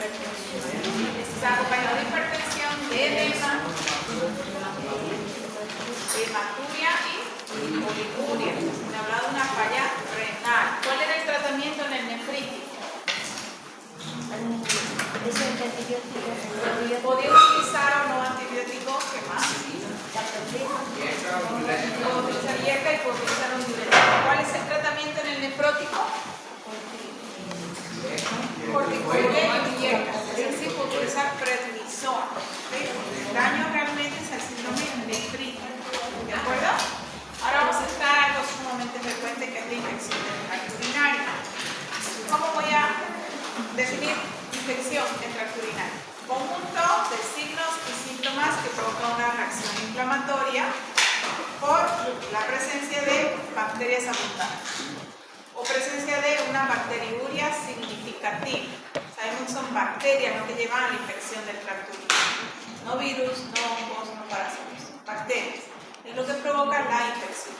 Está acompañado de hipertensión, de edema, hematuria y oliguria. Me ha hablado de una falla renal. ¿Cuál era el tratamiento en el nefrítico? ¿Podía utilizar o no antibióticos? ¿Qué más? Puedo utilizar hierca y puedo utilizar un diurético. ¿Cuál es el tratamiento en el nefrótico? Corticoidea y hierca. Es decir, puedo utilizar prednisona. El daño realmente es el síndrome nefrítico. ¿De acuerdo? Ahora vamos a estar a algo sumamente frecuente que es la infección del tracto urinario. ¿Cómo voy a definir infección del tracto urinario? Conjunto de signos y síntomas que provocan una reacción inflamatoria por la presencia de bacterias abundantes o presencia de una bacteriuria significativa. Sabemos que son bacterias lo que llevan a la infección del tracto urinario. No virus, no hongos, no parásitos, bacterias. Es lo que provoca la infección.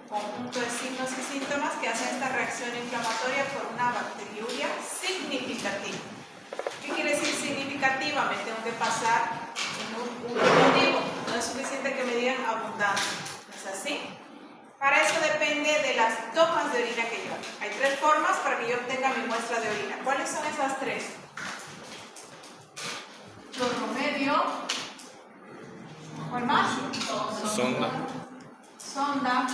Conjunto de signos y síntomas que hacen esta reacción inflamatoria por una bacteriuria significativa. ¿Qué quiere decir significativa? Me tengo que pasar en un motivo. No es suficiente que me digan abundante. ¿Es así? Para eso depende de las tomas de orina que yo haga. Hay 3 formas para que yo obtenga mi muestra de orina. ¿Cuáles son esas 3? Chorromedio. ¿Cuál más? Sonda. Sonda.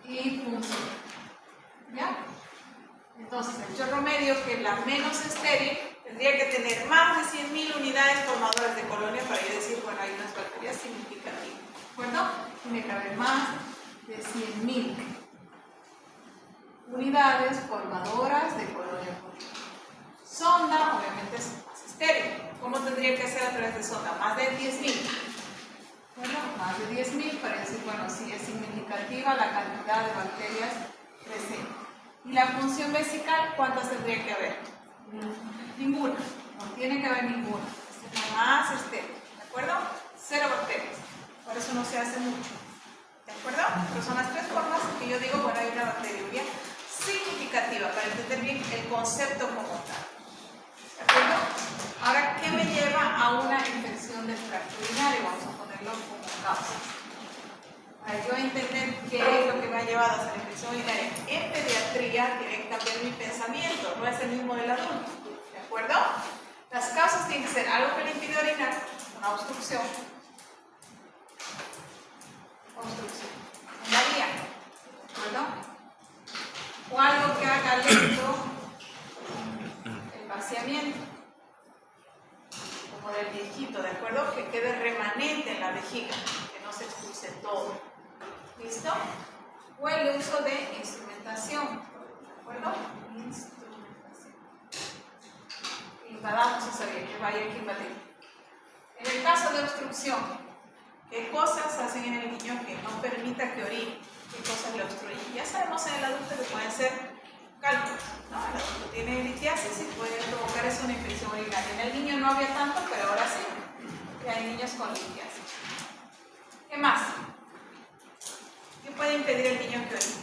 Y punción. ¿Ya? Entonces, el chorro medio, que es la menos estéril, tendría que tener más de 100.000 unidades formadoras de colonia para yo decir, bueno, hay unas bacterias significativas. ¿De acuerdo? Tiene que haber más de 100.000 unidades formadoras de colonia. Sonda, obviamente, es más estéril. ¿Cómo tendría que ser a través de sonda? Más de 10.000. Bueno, más de 10.000 para decir, bueno, sí es significativa la cantidad de bacterias presentes. ¿Y la función vesical cuántas tendría que haber? Ninguna. No tiene que haber ninguna. Es más estéril. ¿De acuerdo? 0 bacterias. Por eso no se hace mucho. ¿De acuerdo? Pero son las 3 formas que yo digo, bueno, hay una bacteriuria significativa para entender bien el concepto como tal. ¿De acuerdo? Ahora, ¿qué me lleva a una infección del tracto urinario? Vamos a ponerlo como causa. Para yo entender qué es lo que me ha llevado a la infección urinaria en pediatría, tiene que cambiar mi pensamiento, no es el mismo del adulto. ¿De acuerdo? Las causas tienen que ser algo que le impide orinar, una obstrucción. Obstrucción en la vía. ¿De acuerdo? O algo que haga lento el vaciamiento, como del viejito, ¿de acuerdo? Que quede remanente en la vejiga, que no se expulse todo. ¿Listo? O el uso de instrumentación, ¿de acuerdo? Instrumentación. Invadamos esa vía, que vaya aquí invadir. En el caso de obstrucción, ¿qué cosas hacen en el niño que no permita que orine? ¿Qué cosas le obstruyen? Ya sabemos en el adulto que pueden ser cálculos, ¿no? El adulto tiene litiasis y puede provocar eso una infección urinaria. En el niño no había tanto, pero ahora sí, que hay niños con litiasis. ¿Qué más? ¿Qué puede impedir el niño que orine?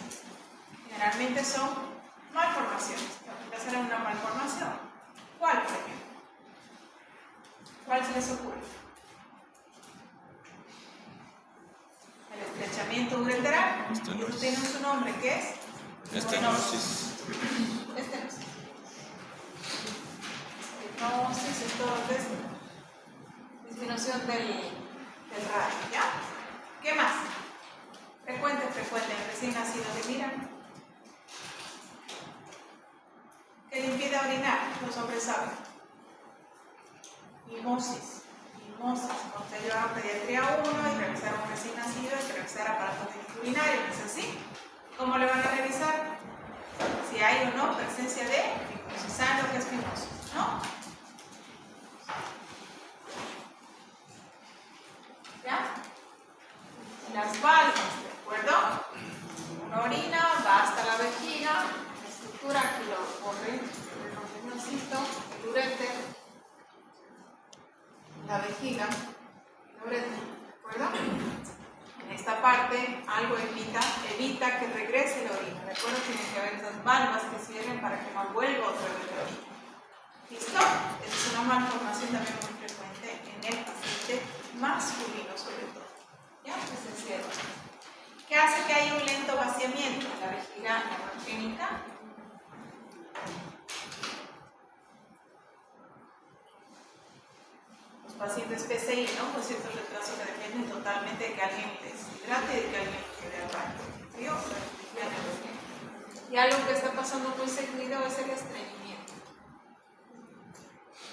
Generalmente son malformaciones. ¿Qué hacer una malformación? ¿Cuál, por ejemplo? ¿Cuál se les ocurre? El estrechamiento ureteral. Eso tiene su nombre, ¿qué es? Estenosis. Estenosis. Estenosis es todo disminución del radio, ¿ya? ¿Qué más? Frecuente, recién nacido que miran. ¿Qué le impide orinar? Los hombres saben. Mimosis. Cuando usted lleva a pediatría 1 y revisar a un recién nacido, hay que revisar aparatos urinarios, ¿es así? ¿Cómo le van a revisar? Si hay o no presencia de fimosis. ¿Saben lo que es fimosis? ¿No? ¿Ya? Las valvas, ¿de acuerdo? Una orina va hasta la vejiga, la estructura aquí lo corre, el uréter, la vejiga, el uréter, ¿de acuerdo? En esta parte algo evita que regrese la orina, ¿de acuerdo? Tiene que haber esas valvas que cierren para que no vuelva otra vez la orina. malformación también muy frecuente en el paciente masculino sobre todo. ¿Ya? Pues encierro. ¿Qué hace que haya un lento vaciamiento? La vejiga neumogénica. Los pacientes PCI, ¿no? Con ciertos retrasos que dependen totalmente de que alguien les hidrate y de que alguien les quede al baño. ¿Frío? Y algo que está pasando muy seguido es el estreñimiento.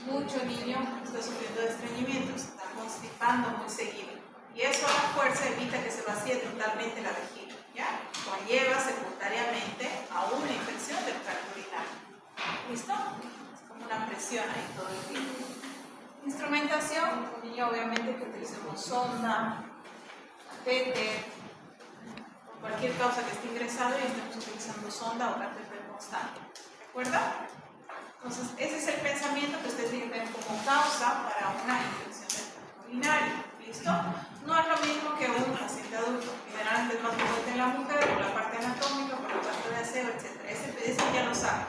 Mucho niño está sufriendo de estreñimiento, se está constipando muy seguido. Y eso a la fuerza evita que se vacíe totalmente la vejiga, ¿ya? Conlleva secundariamente a una infección del tracto urinario. ¿Listo? Es como una presión ahí todo el tiempo. Instrumentación, un niño obviamente que utilicemos sonda, catéter, por cualquier causa que esté ingresado y estemos utilizando sonda o catéter constante. ¿De acuerdo? Entonces, ese es el pensamiento que ustedes tienen que tener como causa para una infección del tracto urinario. ¿Listo? No es lo mismo que un paciente adulto. Generalmente es más frecuente en la mujer por la parte anatómica, por la parte de aseo, etc. Ese ya lo saben.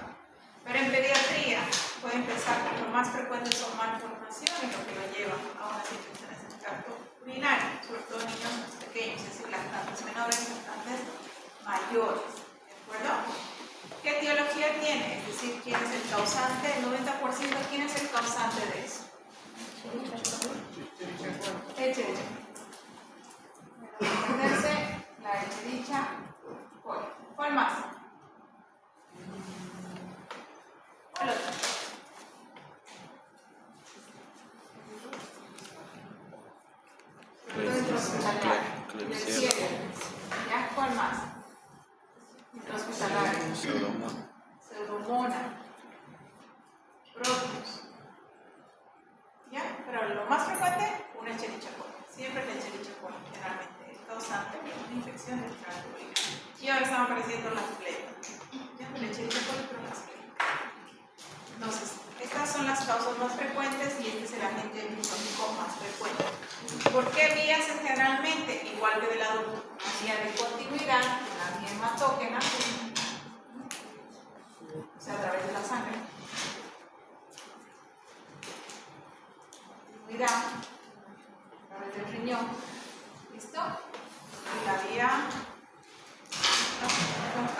Pero en pediatría pueden pensar que lo más frecuente son malformaciones lo que lo lleva a unas infecciones en el tracto urinario, sobre todo en niños más pequeños, es decir, lactantes menores, lactantes mayores. ¿De acuerdo? ¿Qué etiología tiene? Es decir, ¿quién es el causante? El 90%, ¿quién es el causante de eso? Echerichia. Entenderse la echerichia coli. ¿Cuál más? ¿Cuál otro? ¿Ya? ¿Cuál más? Intrahospitalario. Pseudomonas. Propios. ¿Ya? Pero lo más frecuente, una Echerichia coli. Siempre la Echerichia coli, generalmente, es causante de una infección del tracto urinario. Y ahora están apareciendo las pletas. ¿Ya? La Echerichia coli, pero las pletas. Entonces, estas son las causas más frecuentes y este es el agente epidemiológico más frecuente. ¿Por qué vías generalmente? Igual que del adulto, una vía de continuidad, una vía hematógena, o sea, a través de la sangre. Continuidad, a través del riñón. ¿Listo? Y la vía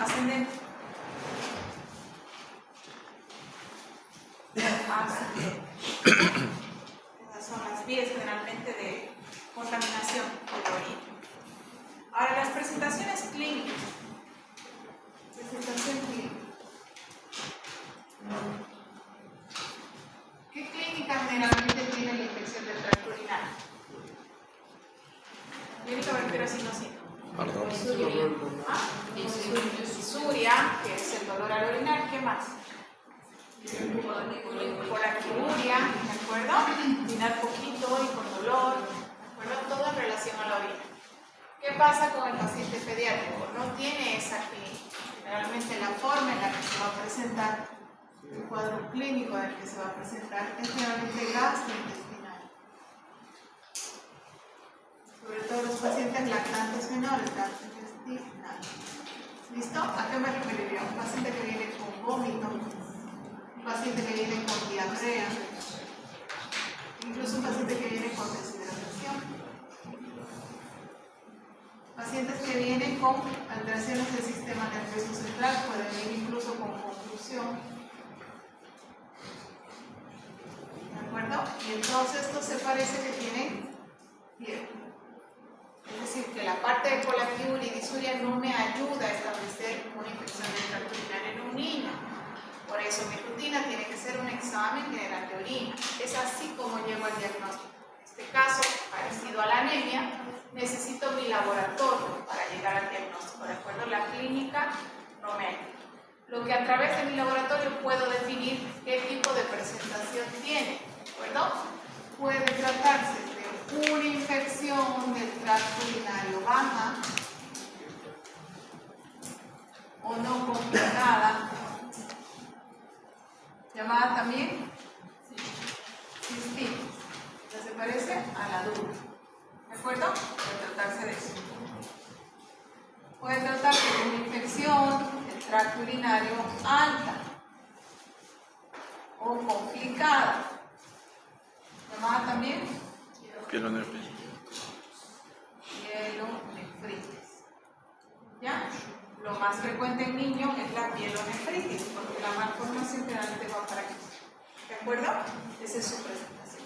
ascendente. Esas son las vías generalmente de contaminación de la orina. Ahora, las presentaciones clínicas. Presentación clínica. ¿Qué clínica generalmente tiene la infección del tracto urinario? Clínica me refiero a signo. Disuria, que es el dolor al orinar. ¿Qué más? Colaquiuria, ¿de acuerdo? Orinar poquito y con dolor, ¿de acuerdo? Todo en relación a la orina. ¿Qué pasa con el paciente pediátrico? No tiene esa clínica. Generalmente la forma en la que se va a presentar, el cuadro clínico en el que se va a presentar es generalmente gastrointestinal. Sobre todo los pacientes lactantes menores, gastrointestinal. ¿Listo? ¿A qué me referiría? Un paciente que viene con vómito, un paciente que viene con diarrea, incluso un paciente que viene con deshidratación, pacientes que vienen con alteraciones del sistema nervioso central, pueden venir incluso con confusión. ¿De acuerdo? Y en todos estos se parece que tienen fiebre. Es decir, que la parte de colaquiuria y disuria no me ayuda a establecer una infección del tracto urinario en un niño. Por eso mi rutina tiene que ser un examen general de orina. Es así como llego al diagnóstico. En este caso, parecido a la anemia, necesito mi laboratorio para llegar al diagnóstico, de acuerdo a la clínica Romelli. Lo que a través de mi laboratorio puedo definir qué tipo de presentación tiene, ¿de acuerdo? Puede tratarse de una infección del tracto urinario baja o no complicada, llamada también cistitis, que se parece a la adulto. ¿De acuerdo? Puede tratarse de eso. Puede tratarse de una infección del tracto urinario alta o complicada. también? Pielonefritis. Pielonefritis. ¿Ya? Lo más frecuente en niños es la pielonefritis, porque la malformación generalmente va para aquí. ¿De acuerdo? Esa es su presentación.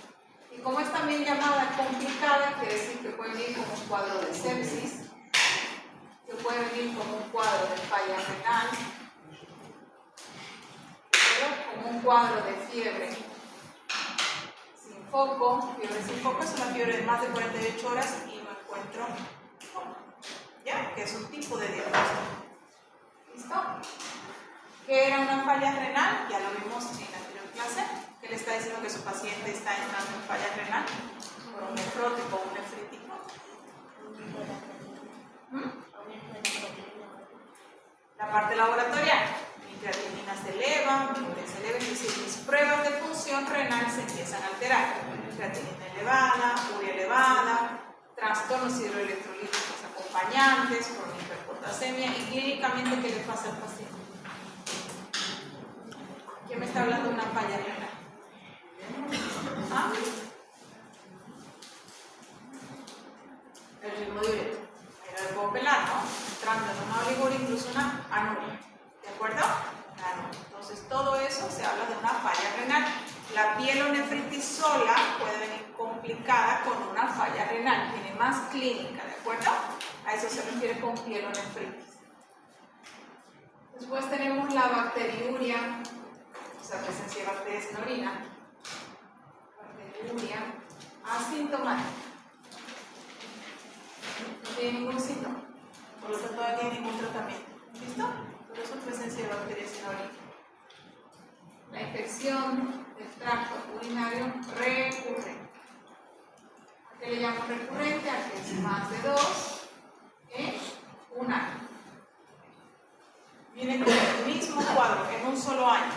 Y como es también llamada complicada, quiere decir que puede venir como un cuadro de sepsis, que puede venir como un cuadro de falla renal, como un cuadro de fiebre sin foco. Fiebre sin foco es una fiebre de más de 48 horas y no encuentro foco. ¿Ya? Que es un tipo de diagnóstico. ¿Listo? ¿Qué era una falla renal? Ya lo vimos en la anterior clase, que le está diciendo que su paciente está entrando en falla renal por un nefrótico o un nefrítico. La parte laboratorial, mi creatinina se eleva, mi urea se eleva, es decir, mis pruebas de función renal se empiezan a alterar. Creatinina elevada, urea elevada, trastornos hidroelectrolíticos acompañantes por una hiperpotasemia y clínicamente, ¿qué le pasa al paciente? ¿Quién me está hablando de una falla renal? ¿Ah? El ritmo diurético. Ahí lo puedo pelar, ¿no? Entrando en una oliguria, incluso una anuria. ¿De acuerdo? Entonces, todo eso se habla de una falla renal. La pielonefritis sola puede venir complicada con una falla renal. Tiene más clínica, ¿de acuerdo? A eso se refiere con pielonefritis. Después tenemos la bacteriuria, o sea, presencia de bacterias en orina. Bacteriuria asintomática. No tiene ningún síntoma, por lo tanto no tiene ningún tratamiento. ¿Listo? Por eso presencia de bacterias en orina. La infección del tracto urinario recurrente. ¿A qué le llamo recurrente? A que es más de 2 en un año. Viene con el mismo cuadro en un solo año.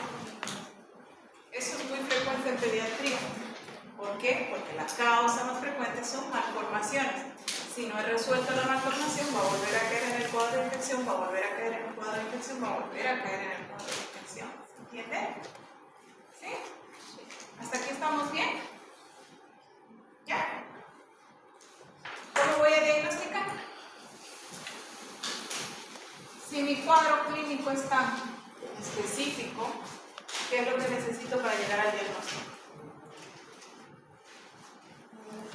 Eso es muy frecuente en pediatría. ¿Por qué? Porque la causa más frecuente son malformaciones. Si no he resuelto la malformación, va a volver a caer en el cuadro de infección, va a volver a caer en el cuadro de infección, va a volver a caer en el cuadro de infección. ¿Se entiende? ¿Sí? ¿Hasta aquí estamos bien? ¿Ya? ¿Cómo voy a diagnosticar? Si mi cuadro clínico es tan específico, ¿qué es lo que necesito para llegar al diagnóstico?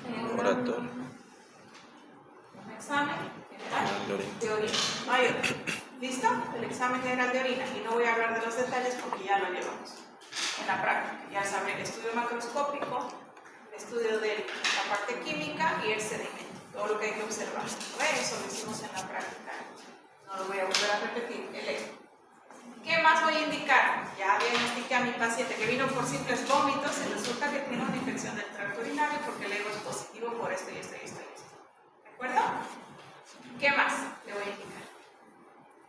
Laboratorio. Un examen general de orina. ¿Listo? El examen general de orina. Y no voy a hablar de los detalles porque ya lo llevamos en la práctica. Ya saben, el estudio macroscópico, el estudio de la parte química y el sedimento. Todo lo que hay que observar. Eso lo hicimos en la práctica. No lo voy a volver a repetir. ¿Qué más voy a indicar? Ya diagnostiqué a mi paciente que vino por simples vómitos y resulta que tiene una infección del tracto urinario porque el ego es positivo por esto y esto y esto y esto. ¿De acuerdo? ¿Qué más le voy a indicar?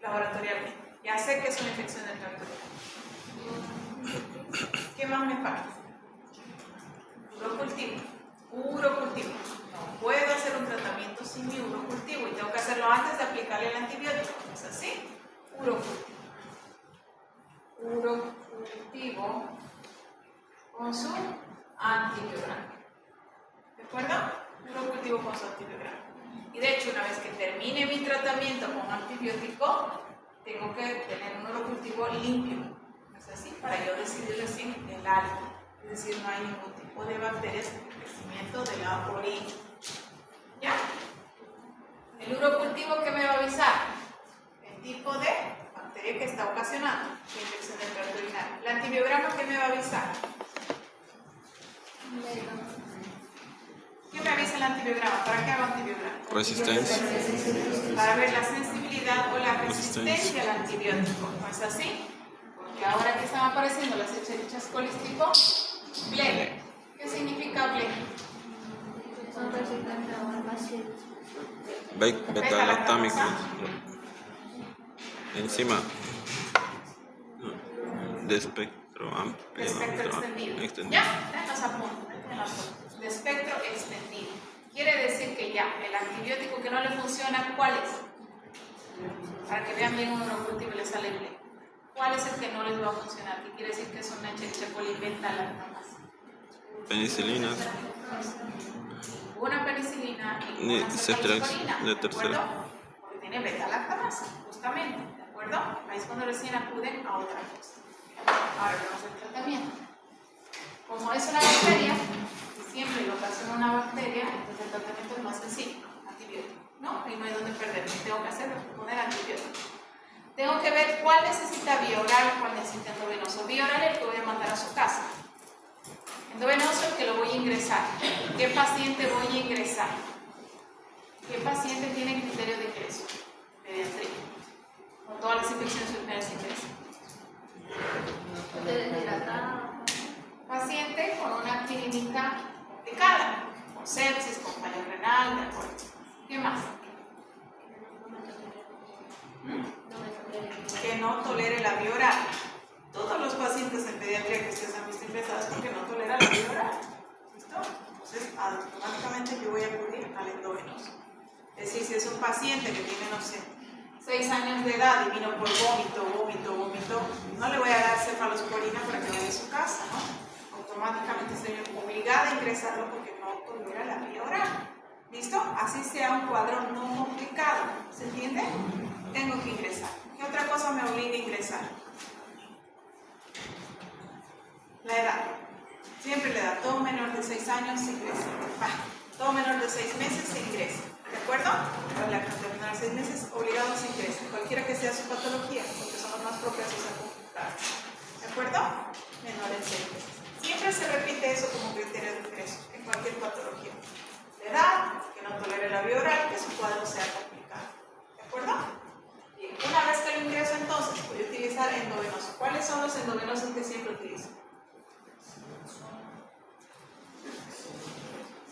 Laboratorialmente. Ya sé que es una infección del tracto urinario. ¿Qué más me falta? Urocultivo. Urocultivo. No puedo hacer un tratamiento sin mi urocultivo y tengo que hacerlo antes de aplicarle el antibiótico. ¿Es así? Urocultivo. Urocultivo con su antibiograma. ¿De acuerdo? Urocultivo con su antibiograma. Y de hecho, una vez que termine mi tratamiento con antibiótico, tengo que tener un urocultivo limpio. ¿Es así? Para yo decidir recién el alta. Es decir, no hay ningún tipo de bacterias en el crecimiento de la orina. ¿Ya? El urocultivo, ¿qué me va a avisar? El tipo de bacteria que está ocasionando la infección del tracto urinario. El antibiograma, ¿qué me va a avisar? ¿Qué me avisa el antibiograma? ¿Para qué hago antibiograma? Resistencia. Para ver la sensibilidad o la resistencia al antibiótico. ¿No es así? Porque ahora que están apareciendo las Escherichia coli tipo Blebe. ¿Qué significa Blebe? Beta-lactámico. Enzima de espectro amplio. De espectro extendido. ¿Ya? Nos apuntan. De espectro extendido. Quiere decir que ya el antibiótico que no le funciona, ¿cuál es? Para que vean bien un urocultivo y le sale bien. ¿Cuál es el que no les va a funcionar? ¿Qué quiere decir que es una Escherichia coli beta-lactamasa? Penicilinas. Una penicilina y Ni una ceftriaxona, ceftriaxona, de ¿de tercera. acuerdo? Porque tiene beta-lactamasa, justamente, ¿de acuerdo? Ahí es cuando recién acuden a otra cosa. Ahora vemos el tratamiento. Como es una bacteria, y siempre lo ocasiona una bacteria, entonces el tratamiento es más sencillo, antibiótico, ¿no? Ahí no hay donde perderme, tengo que hacerlo, poner antibiótico. Tengo que ver cuál necesita vía oral, cuál necesita endovenoso. Vía oral es el que voy a mandar a su casa. Endovenoso es el que lo voy a ingresar. ¿Qué paciente voy a ingresar? ¿Qué paciente tiene criterio de ingreso? Pediatría. O todas las infecciones urinarias ingresan. Paciente con una clínica complicada, con sepsis, con fallo renal, ¿de acuerdo? ¿Qué más? Que no tolere la vía oral. Todos los pacientes en pediatría que ustedes han visto ingresados porque no toleran la vía oral. ¿Listo? Entonces, automáticamente yo voy a acudir al endovenoso. Es decir, si es un paciente que tiene, no sé, 6 años de edad y vino por vómito, no le voy a dar cefalosporina para que vaya a su casa, ¿no? Automáticamente estoy obligada a ingresarlo porque no tolera la vía oral. ¿Listo? Así sea un cuadro no complicado. ¿Se entiende? Tengo que ingresar. ¿Qué otra cosa me obliga a ingresar? La edad. Siempre la edad. Todo menor de 6 años se ingresa. Todo menor de 6 meses se ingresa. ¿De acuerdo? Para la terminar 6 meses, obligados se ingresa. Cualquiera que sea su patología, porque son los más propensos a complicarse. ¿De acuerdo? Menor de 6 meses. Siempre se repite eso como criterio de ingreso en cualquier patología. La edad, que no tolere la vía oral, que su cuadro sea complicado. ¿De acuerdo? Bien. Una vez que lo ingreso, entonces voy a utilizar endovenoso. ¿Cuáles son los endovenosos que siempre utilizo?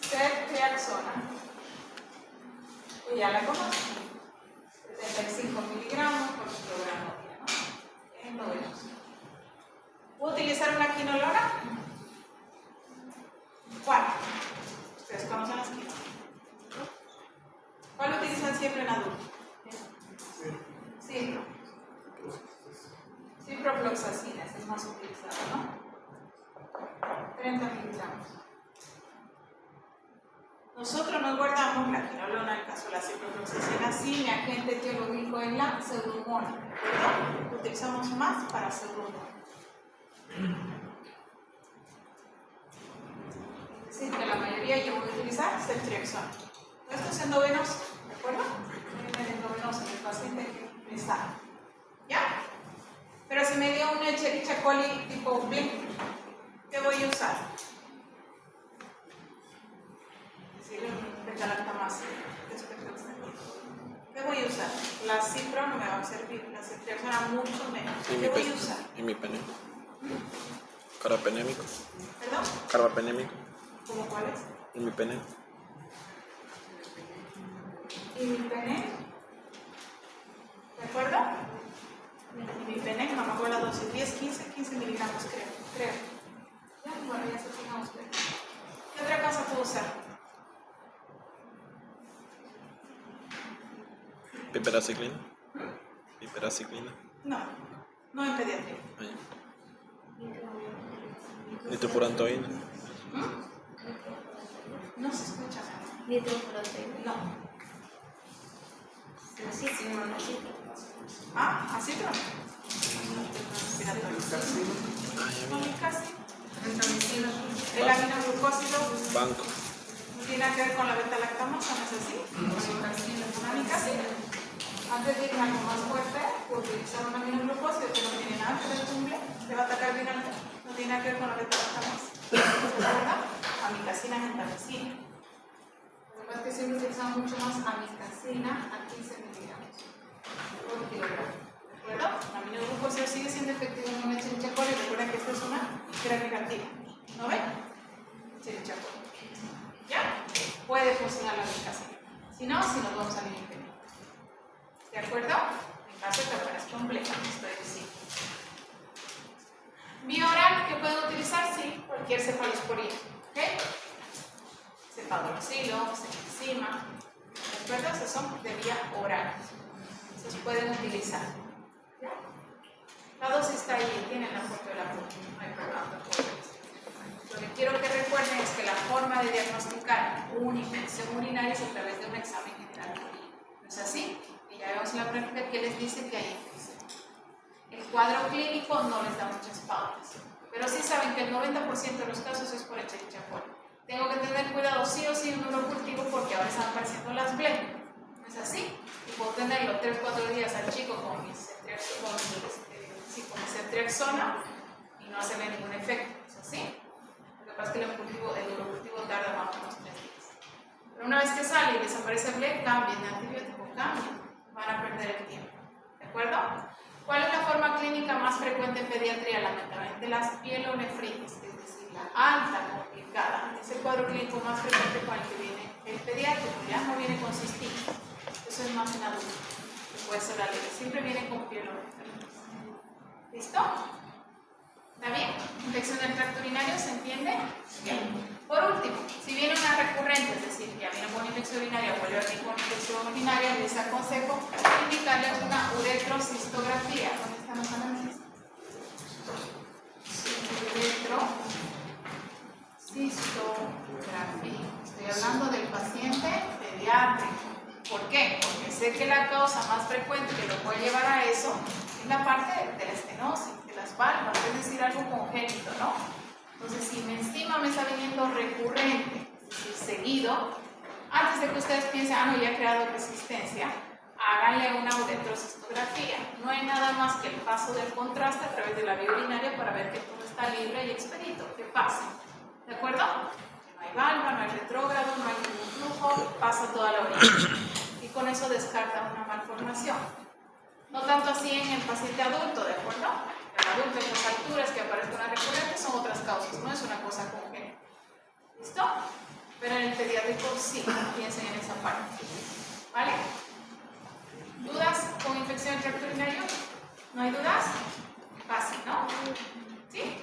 Ceftriaxona. Ya la conozco. 75 miligramos por kilogramo día, ¿no? Endovenoso. ¿Puedo utilizar una quinolona? ¿Cuál? Ustedes conocen las quinolonas. ¿Cuál utilizan siempre en adultos? Cipro. Ciprofloxacina, ese es más utilizado, ¿no? 30 miligramos. Nosotros nos guardamos la quinolona, en el caso de la ciprofloxacina, sin mi agente etiológico en la pseudomonas, ¿verdad? Lo utilizamos más para pseudomonas. Es decir, que la mayoría yo voy a utilizar ceftriaxona. Esto es endovenoso, ¿de acuerdo? El endovenoso, el paciente que está. ¿Ya? Pero si me dio un Escherichia coli tipo B, ¿qué voy a usar? Beta-lactamasa. ¿Qué voy a usar? La cipro no me va a servir, la ceftriaxona mucho menos. ¿Qué voy a usar? Imipenémico. Carbapenémico. ¿Perdón? Carbapenémico. ¿Cómo cuál es? Imipenémico. Imipenem. ¿De acuerdo? Imipenem, no me acuerdo la dosis, 15 miligramos creo. Ya, bueno, ya se fijan ustedes. ¿Qué otra cosa puedo usar? Piperaciclina. Piperaciclina. No en pediatría. Nitrofurantoína. No se escucha. Nitrofurantoína. No. Sí, Ah, acitro. Casi. El aminoglucósido Banco. tiene que ver con la beta-lactamasa, ¿no es así? Amicacina. Antes de ir a algo más fuerte, utilizar un aminoglucósido que no tiene nada que ver con cumple, le va a atacar bien al no tiene nada que ver con la beta-lactamasa. ¿Verdad? Amicacina, gentamicina. Lo que pasa es que siempre utilizamos mucho más amicacina a 15 miligramos por kilogramo. ¿De acuerdo? La aminoglucósido sigue siendo efectivo en una Escherichia coli. Recuerden que esta es una terapia activa. ¿No ven? Escherichia coli. ¿Ya? Puede funcionar la amicacina. Si no, si nos vamos a limitar. ¿De acuerdo? En caso de que la es compleja, estoy diciendo. Vía oral que pueden utilizar, sí, cualquier cefalosporina. ¿Ok? Cefaloxilo, cefixima. ¿De acuerdo? Esos son de vía oral. Esos pueden utilizar. ¿Ya? La dosis está ahí, tienen la foto de la punta. No hay problema. Lo que quiero que recuerden recuerden es que la forma de diagnosticar una infección urinaria es a través de un examen general. ¿No es así? Y ya vemos en la práctica que les dice que hay infección. El cuadro clínico no les da muchas pautas, pero sí saben que el 90% de los casos es por Escherichia coli. Tengo que tener cuidado sí o sí en un urocultivo porque ahora están apareciendo las blemas. ¿No es así? Y puedo tenerlo 3-4 días al chico con mi ceftriaxona y no hacerle ningún efecto. ¿No es así? Lo que pasa es que el urocultivo tarda más o menos 3 días. Pero una vez que sale y desaparece el bleb, cambien de antibiótico, cambien. Van a perder el tiempo. ¿De acuerdo? ¿Cuál es la forma clínica más frecuente en pediatría? Lamentablemente las pielonefritis, es decir, la alta complicada. Es el cuadro clínico más frecuente con el que viene el pediátrico, ya no viene con cistitis. Eso es más en adultos, puede ser la leve. Siempre viene con pielonefritis. ¿Listo? ¿Está bien? Infección del tracto urinario, ¿se entiende? Bien. Por último, si viene una recurrente, es decir, ya viene con infección urinaria, vuelve a venir con infección urinaria, les aconsejo indicarle una uretrocistografía. ¿Dónde están los análisis? Uretrocistografía. Estoy hablando del paciente pediátrico. ¿Por qué? Porque sé que la causa más frecuente que lo puede llevar a eso es la parte de la estenosis, de las válvulas, es decir, algo congénito, ¿no? Entonces, si encima me está viniendo recurrente, es decir, seguido, antes de que ustedes piensen, no, ya he creado resistencia, háganle una uretrocistografía. No hay nada más que el paso del contraste a través de la vía urinaria para ver que todo está libre y expedito, que pase. ¿De acuerdo? No hay valva, no hay retrógrado, no hay ningún flujo, pasa toda la orina. Y con eso descarta una malformación. No tanto así en el paciente adulto, ¿de acuerdo? El adulto en las alturas que aparezca una recurrente son otras causas, no es una cosa congénita. ¿Listo? Pero en el pediátrico sí, piensen en esa parte. ¿Vale? ¿Dudas con infección del tracto urinario? ¿No hay dudas? Fácil, ¿no? ¿Sí?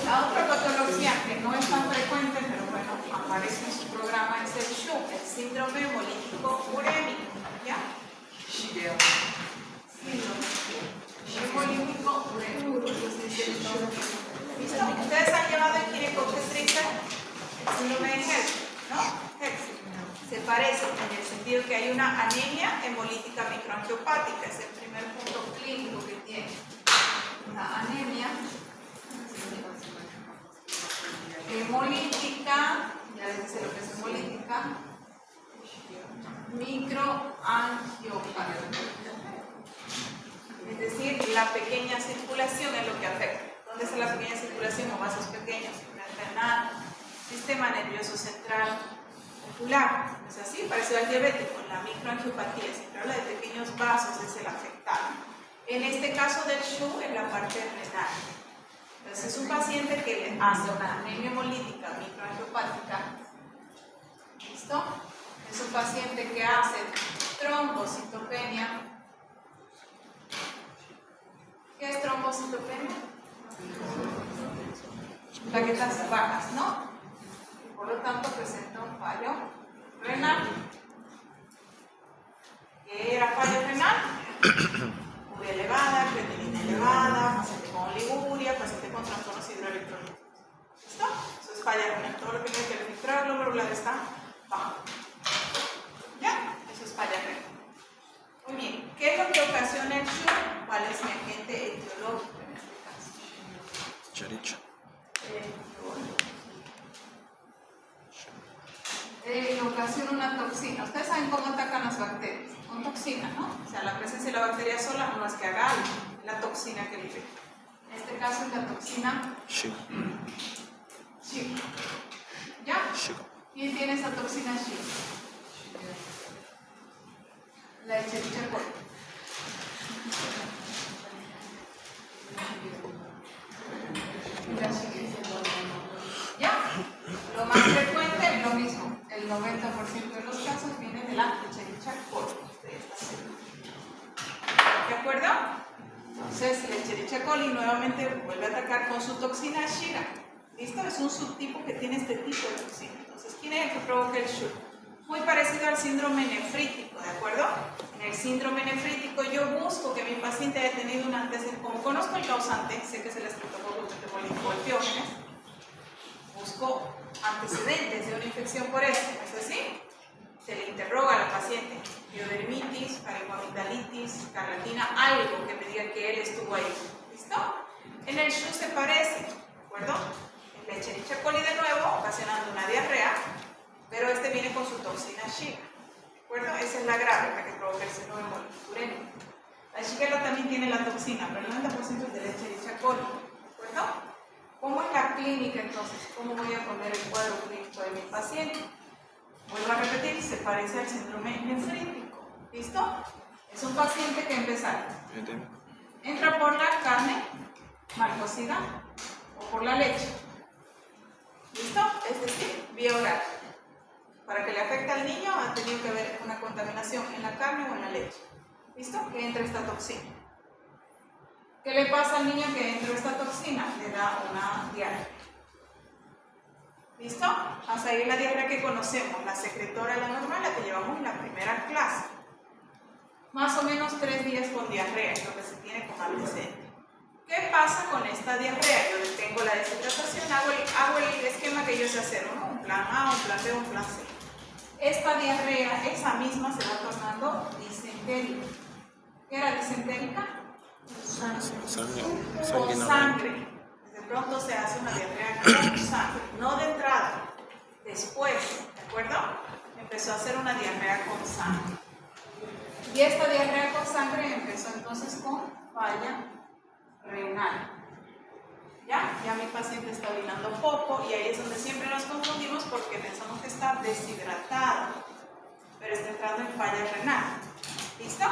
La otra patología que no es tan frecuente, pero bueno, aparece en su programa es el SHU, el síndrome hemolítico urémico. ¿Ya? Hemolítico urémico. ¿Listo? Ustedes han llevado en ginecoobstetricia el síndrome de Helfer, ¿no? Helfer. Se parece en el sentido que hay una anemia hemolítica microangiopática, es el primer punto clínico que tiene. Una anemia hemolítica, ya les dice lo que es hemolítica, microangiopática. Es decir, la pequeña circulación es lo que afecta. ¿Dónde está la pequeña circulación o vasos pequeños? Renal, sistema nervioso central, ocular. Es así, parecido al diabético, la microangiopatía. Siempre habla de pequeños vasos, es el afectado. En este caso del SHU, en la parte renal. Entonces, es un paciente que le hace una anemia hemolítica microangiopática. ¿Listo? Es un paciente que hace trombocitopenia. ¿Qué es trombocitopenia? Plaquetas bajas, ¿no? Y por lo tanto presenta un fallo renal. ¿Qué era fallo renal? Urea elevada, creatinina elevada, paciente con oliguria, paciente con trastornos hidroelectrolíticos. ¿Listo? Eso es falla renal. Todo lo que tiene que el filtrado glomerular está bajo. ¿Ya? Eso es falla renal. Muy bien. ¿Qué es lo que ocasiona el SHU? ¿Cuál es mi agente etiológico en este caso? Charicho. Ocasiona una toxina. Ustedes saben cómo atacan las bacterias. Con toxina, ¿no? O sea, la presencia de la bacteria sola no es que haga algo, la toxina que libera. En este caso es la toxina Shigo. Shigo. ¿Ya? Shigo. ¿Quién tiene esa toxina Shigo? La Escherichia coli. ¿Ya? Lo más frecuente es lo mismo. El 90% de los casos viene de la Escherichia coli. nuevamente vuelve a atacar con su toxina Shiga. ¿Listo? Es un subtipo que tiene este tipo de toxina. Entonces, ¿quién es el que provoca el SHUG? Muy parecido al síndrome nefrítico, ¿de acuerdo? En el síndrome nefrítico yo busco que mi paciente haya tenido un antecedente. Como conozco el causante, sé que es el estreptococcus metabólico el Piógenes, busco antecedentes de una infección por esto, ¿no es así? Se le interroga a la paciente, piodermitis, faringoamigdalitis, escarlatina, algo que me diga que él estuvo ahí. ¿Listo? En el SHUG se parece, ¿de acuerdo? En Escherichia coli de nuevo, ocasionando una diarrea, pero este viene con su toxina Shiga. ¿De acuerdo? Esa es la grave, la que provoca el síndrome urémico. La Shigella también tiene la toxina, pero el 90% es de Escherichia coli. ¿De acuerdo? ¿Cómo es la clínica entonces? ¿Cómo voy a poner el cuadro clínico de mi paciente? Vuelvo a repetir, se parece al síndrome nefrítico. ¿Listo? Es un paciente que entra por la carne mal cocida o por la leche. ¿Listo? Es decir, vía oral. Para que le afecte al niño ha tenido que haber una contaminación en la carne o en la leche. ¿Listo? Que entre esta toxina. ¿Qué le pasa al niño que entró esta toxina? Le da una diarrea. ¿Listo? Hasta ahí la diarrea que conocemos, la secretora, la normal, la que llevamos en la primera clase. Más o menos 3 días con diarrea, es lo que se tiene como antecedente. ¿Qué pasa con esta diarrea? Yo detengo la deshidratación, hago el esquema que yo sé hacer, ¿no? Un plan A, un plan B, un plan C. Esta diarrea, esa misma, se va tornando disentérica. ¿Qué era disentérica? Con sangre. De pronto se hace una diarrea con sangre, no de entrada, después, ¿de acuerdo? Empezó a hacer una diarrea con sangre. Y esta diarrea con sangre empezó entonces con falla renal. Ya mi paciente está orinando poco y ahí es donde siempre nos confundimos porque pensamos que está deshidratado, pero está entrando en falla renal. ¿Listo?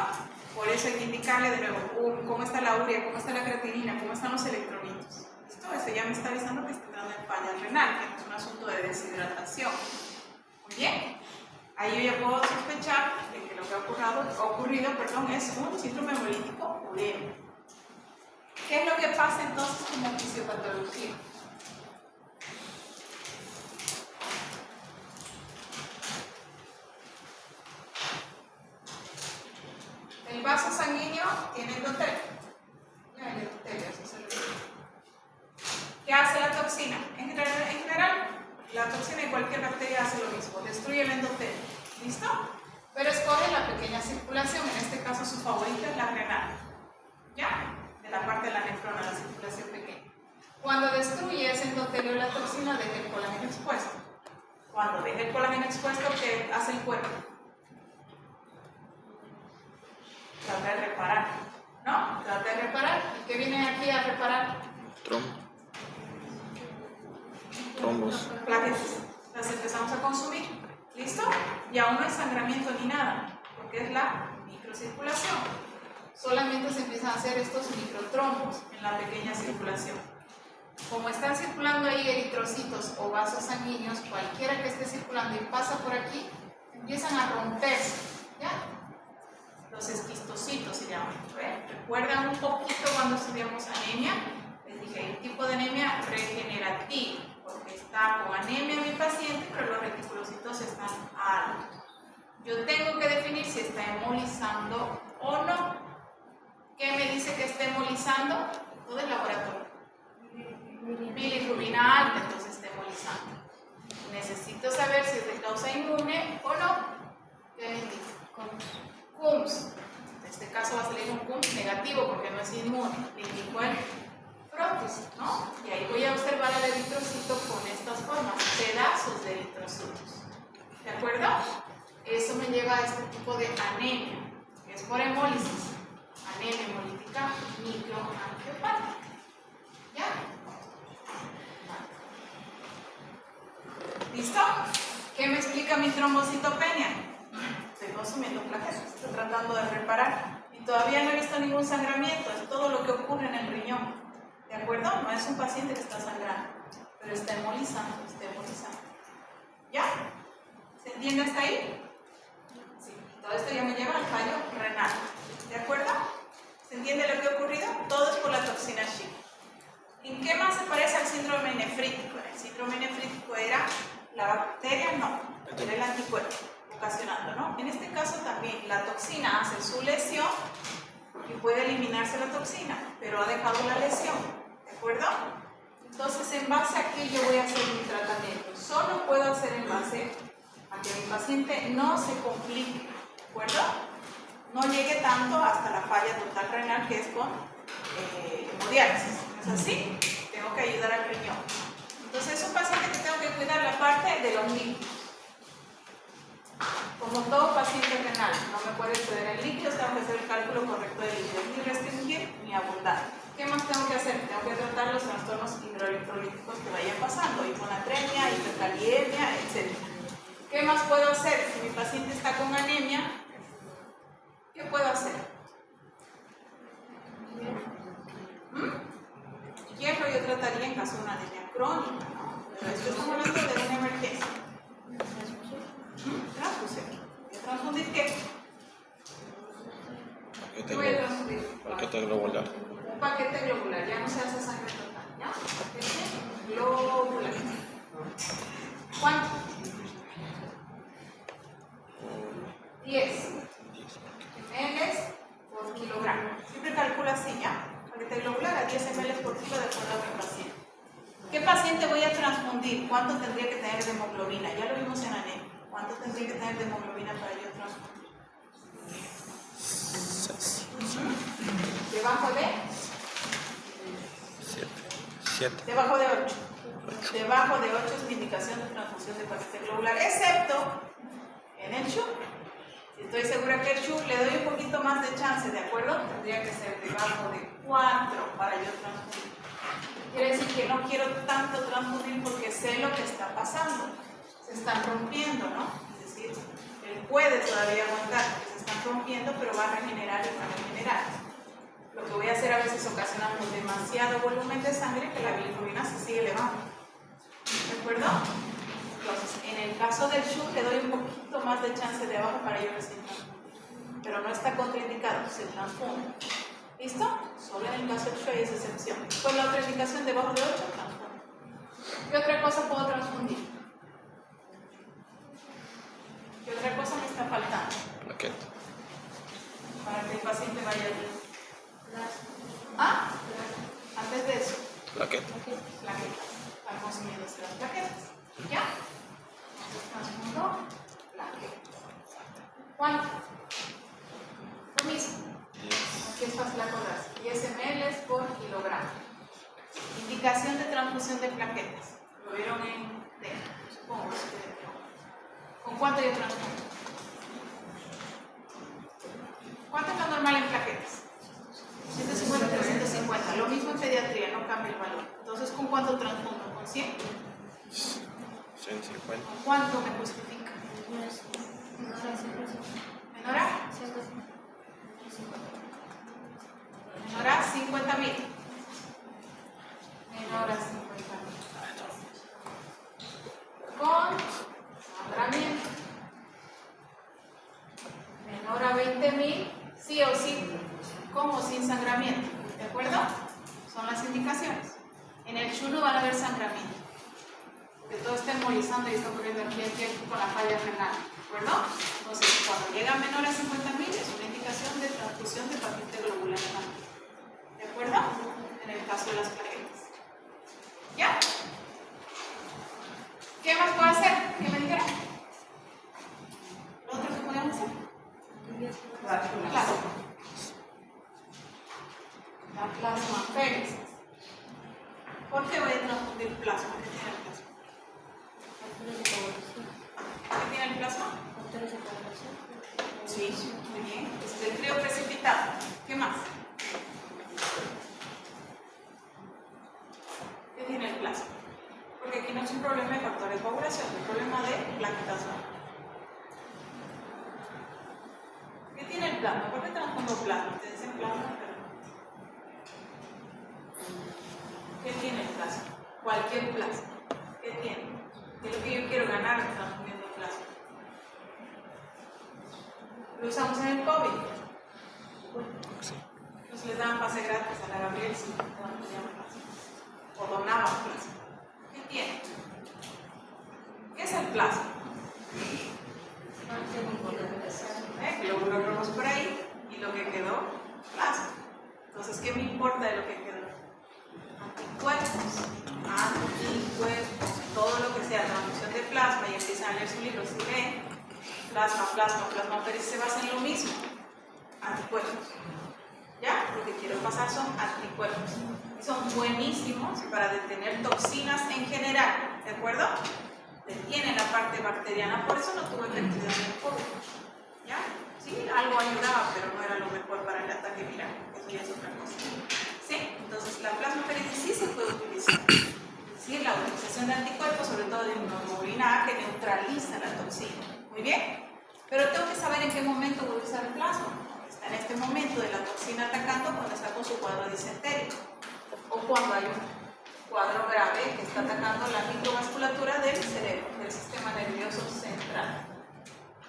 Por eso hay que indicarle de nuevo cómo está la urea, cómo está la creatinina, cómo están los electrolitos. ¿Listo? Eso ya me está avisando que está entrando en falla renal, que no es un asunto de deshidratación. Muy bien. Ahí yo ya puedo sospechar de que lo que ha ocurrido es un síndrome hemolítico urémico. ¿Qué es lo que pasa entonces como fisiopatología? El vaso sanguíneo tiene endotelio. ¿Qué hace la toxina? En general, la toxina de cualquier bacteria hace lo mismo, destruye el endotelio. ¿Listo? Pero escoge la pequeña circulación, en este caso su favorita es la renal. ¿Ya? De la parte de la nefrona, la circulación pequeña. Cuando destruye ese endotelio, la toxina deja el colágeno expuesto. Cuando deja el colágeno expuesto, ¿qué hace el cuerpo? Trata de reparar, ¿no? Trata de reparar. ¿Y qué viene aquí a reparar? Trombos. Plaquetas. Las empezamos a consumir. ¿Listo? Y aún no hay sangramiento ni nada, porque es la microcirculación. Solamente se empiezan a hacer estos microtrombos en la pequeña circulación. Como están circulando ahí eritrocitos o vasos sanguíneos, cualquiera que esté circulando y pasa por aquí, empiezan a romperse. ¿Ya? Los esquistocitos se llaman. ¿Recuerdan un poquito cuando estudiamos anemia? Les dije, hay un tipo de anemia regenerativa, porque está con anemia mi paciente, pero los reticulocitos están altos. Yo tengo que definir si está hemolizando o no. ¿Qué me dice que está hemolizando? Todo el laboratorio. Bilirrubina alta, entonces está hemolizando. Necesito saber si es de causa inmune o no. ¿Qué me indica? CUMS. En este caso va a salir un CUMS negativo porque no es inmune. Le indico el prótesis, ¿no? Y ahí voy a observar el eritrocito con estas formas, pedazos de eritrocitos. ¿De acuerdo? Eso me lleva a este tipo de anemia, que es por hemólisis. Anemia hemolítica microangiopática. ¿Ya? ¿Listo? ¿Qué me explica mi trombocitopenia? Estoy consumiendo plaquetas, estoy tratando de reparar y todavía no he visto ningún sangramiento, es todo lo que ocurre en el riñón. ¿De acuerdo? No es un paciente que está sangrando, pero está hemolizando, ¿Ya? ¿Se entiende hasta ahí? Sí. Todo esto ya me lleva al fallo renal. ¿De acuerdo? ¿Se entiende lo que ha ocurrido? Todo es por la toxina Shiga. ¿En qué más se parece al síndrome nefrítico? El síndrome nefrítico era la bacteria, no, era el anticuerpo ocasionando, ¿no? En este caso también la toxina hace su lesión y puede eliminarse la toxina, pero ha dejado la lesión, ¿de acuerdo? Entonces, ¿en base a qué yo voy a hacer mi tratamiento? Solo puedo hacer en base a que mi paciente no se complique, ¿de acuerdo? No llegue tanto hasta la falla total renal, que es con hemodiálisis. ¿Es así? Tengo que ayudar al riñón. Entonces, es un paciente que tengo que cuidar la parte de los líquidos. Como todo paciente renal, no me puede exceder en líquidos, tengo que hacer el cálculo correcto de líquidos, ni restringir ni abundar. ¿Qué más tengo que hacer? Tengo que tratar los trastornos hidroelectrolíticos que vayan pasando, hiponatremia, hiperkaliemia, etc. ¿Qué más puedo hacer? Si mi paciente está con anemia, ¿qué puedo hacer? Hierro yo trataría en caso de una anemia crónica, ¿no? Pero esto estamos hablando de una emergencia. Transfusión. ¿Voy a transfundir qué? ¿Qué voy a transfundir? Paquete globular. Un paquete globular, ya no se hace sangre total, ¿ya? Paquete globular. ¿Cuánto? 10 ml por kilogramo. Siempre calcula así, ¿ya? Paquete globular a 10 ml por kilo de acuerdo a mi paciente. ¿Qué paciente voy a transfundir? ¿Cuánto tendría que tener de hemoglobina? Ya lo vimos en anemia. ¿Cuánto tendría que tener de hemoglobina para yo transfundir? 6. ¿Debajo de? 7. Debajo de 8. Debajo de 8 es mi indicación de transfusión de paquete globular, excepto en el SHUG. Si estoy segura que el SHUG le doy un poquito más de chance, ¿de acuerdo? Tendría que ser debajo de 4 para yo transfundir. Quiere decir que no quiero tanto transfundir porque sé lo que está pasando. Se están rompiendo, ¿no? Es decir, él puede todavía aguantar porque se están rompiendo, pero va a regenerar y va a regenerar. Lo que voy a hacer a veces ocasionando demasiado volumen de sangre que la bilirrubina se sigue elevando. ¿De acuerdo? Entonces, en el caso del SHUG le doy un poquito más de chance de abajo para yo recién transfundir. Pero no está contraindicado, se transfunde. ¿Listo? Solo en el caso del SHUG hay esa excepción. Con la otra indicación debajo de 8, transfunde. ¿Qué otra cosa puedo transfundir? ¿Qué otra cosa me está faltando? Plaqueta. Para que el paciente vaya bien. ¿Ah? Antes de eso. Plaqueta. Plaquetas. Vamos uniéndose las plaquetas. ¿Ya? Entonces transfundo plaquetas. ¿Cuánto? Lo mismo. 10. Aquí es fácil acordarse. 10 ml por kilogramo. Indicación de transfusión de plaquetas. Lo vieron en D. Supongo que ustedes vieron. ¿Con cuánto yo transfundo? ¿Cuánto es lo normal en plaquetas? 150, 350. Lo mismo en pediatría, no cambia el valor. Entonces, ¿con cuánto transfundo? ¿Con 100? 150. ¿Con cuánto me justifica? ¿Menor a? Menor a 50.000. Menor a 50.000. Con sangramiento. Menor a 20.000, sí o sí, con o sin sangramiento. ¿De acuerdo? Son las indicaciones. En el SHUG no van a haber sangramiento. Que todo está embolizando y está ocurriendo aquí con la falla renal. ¿De acuerdo? Entonces, cuando llega menor a 50.000 es una indicación de transfusión de paquete globular también. ¿De acuerdo? En el caso de las plaquetas. ¿Ya? ¿Qué más puedo hacer? ¿Qué me dijeron? ¿Lo otro que podemos hacer? Plasma. La plasmaféresis. ¿Por qué voy a transfundir plasma? ¿Qué tiene el plasma? ¿Qué tiene el plasma? Sí, muy bien. Es el frío precipitado. ¿Qué más? ¿Qué tiene el plasma? Porque aquí no es un problema de factores de coagulación, es un problema de plaquetas. ¿Qué tiene el plasma? ¿Por qué transfundo plasma? Te dicen plasma, pero ¿qué tiene el plasma? Cualquier plasma. ¿Qué tiene? ¿Qué es lo que yo quiero ganar transfundiendo plasma? Lo usamos en el COVID. Sí. Nos les daban pase gratis a la Gabriel, sí, o donaban plasma. ¿Qué tiene? ¿Qué es el plasma? Lo vemos por ahí y lo que quedó, plasma. Entonces, ¿qué me importa de lo que quedó? Anticuerpos, todo lo que sea transfusión de plasma, y empiezan a leer su libro, si ven, plasmaféresis se basa en lo mismo, anticuerpos. ¿Ya? Lo que quiero pasar son anticuerpos. Son buenísimos para detener toxinas en general, ¿de acuerdo? Detienen la parte bacteriana, por eso no tuvo efectividad en el COVID. ¿Ya? Sí, algo ayudaba, pero no era lo mejor para el ataque viral. Eso ya es otra cosa. ¿Sí? Entonces, la plasmaféresis sí se puede utilizar. Es decir, la utilización de anticuerpos, sobre todo de inmunoglobulina A, que neutraliza la toxina. Muy bien. Pero tengo que saber en qué momento voy a usar el plasma. Está en este momento de la toxina atacando cuando está con su cuadro disentérico. O cuando hay un cuadro grave que está atacando la microvasculatura del cerebro, del sistema nervioso central.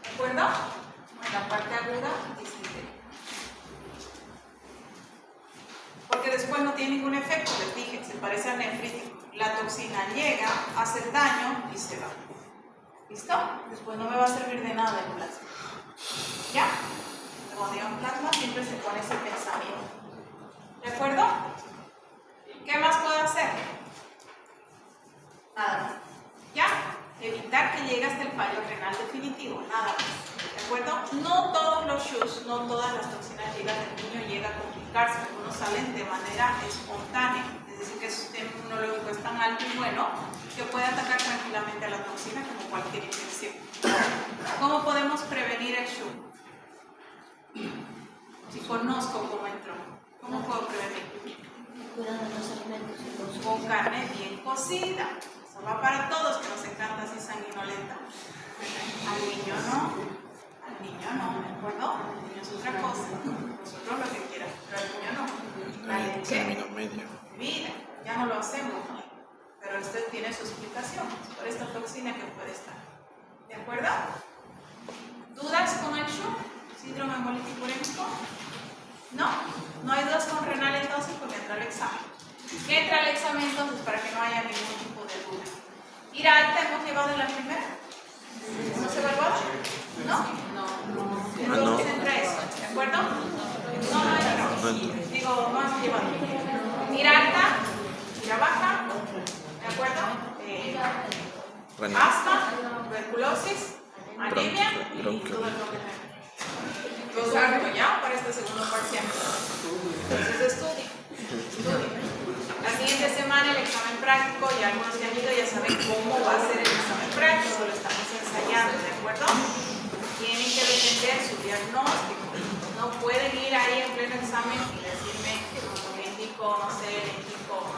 ¿De acuerdo? En la parte aguda, disentérica. Porque después no tiene ningún efecto, les dije, se parece al nefrítico. La toxina llega, hace el daño y se va. ¿Listo? Después no me va a servir de nada el plasma. ¿Ya? Cuando digan plasma siempre se pone ese pensamiento. ¿De acuerdo? ¿Qué más puedo hacer? Nada más. ¿Ya? Evitar que llegue hasta el fallo renal definitivo, nada más. ¿De acuerdo? No todos los SHUS, no todas las toxinas llegan, el niño llega a complicarse, algunos salen de manera espontánea, es decir, que su sistema inmunológico es tan alto y bueno que puede atacar tranquilamente a la toxina como cualquier infección. ¿Cómo podemos prevenir el SHU? Si conozco cómo entró, ¿cómo puedo prevenir? Cuidado de los alimentos. Con carne bien cocida. Eso va para todos, que nos encanta así sanguinolenta. Al niño no. Al niño no, ¿de acuerdo? El niño es otra cosa. Nosotros lo que quieran, pero al niño no. La leche. Término medio. Mira, ya no lo hacemos, ¿no? Pero esto tiene su explicación por esta toxina que puede estar. ¿De acuerdo? ¿Dudas con el SHU? ¿Síndrome hemolítico? No, no hay dudas con renal entonces porque entra al examen. ¿Qué entra al examen entonces para que no haya ningún tipo de duda? ¿Ir alta hemos llevado en la primera? ¿No se evaluaba? ¿No? Entonces entra eso, ¿de acuerdo? No. Digo, no hemos llevado. Ir alta, ir baja, ¿de acuerdo? Renal. Asma, tuberculosis, anemia y todo lo que tenemos. Todo alto ya para este segundo parcial. Entonces estudien. La siguiente semana el examen práctico, y algunos que han ido ya saben cómo va a ser el examen práctico, lo estamos ensayando, ¿de acuerdo? Tienen que defender su diagnóstico. No pueden ir ahí en pleno examen y decirme que como le indico, no sé, le indico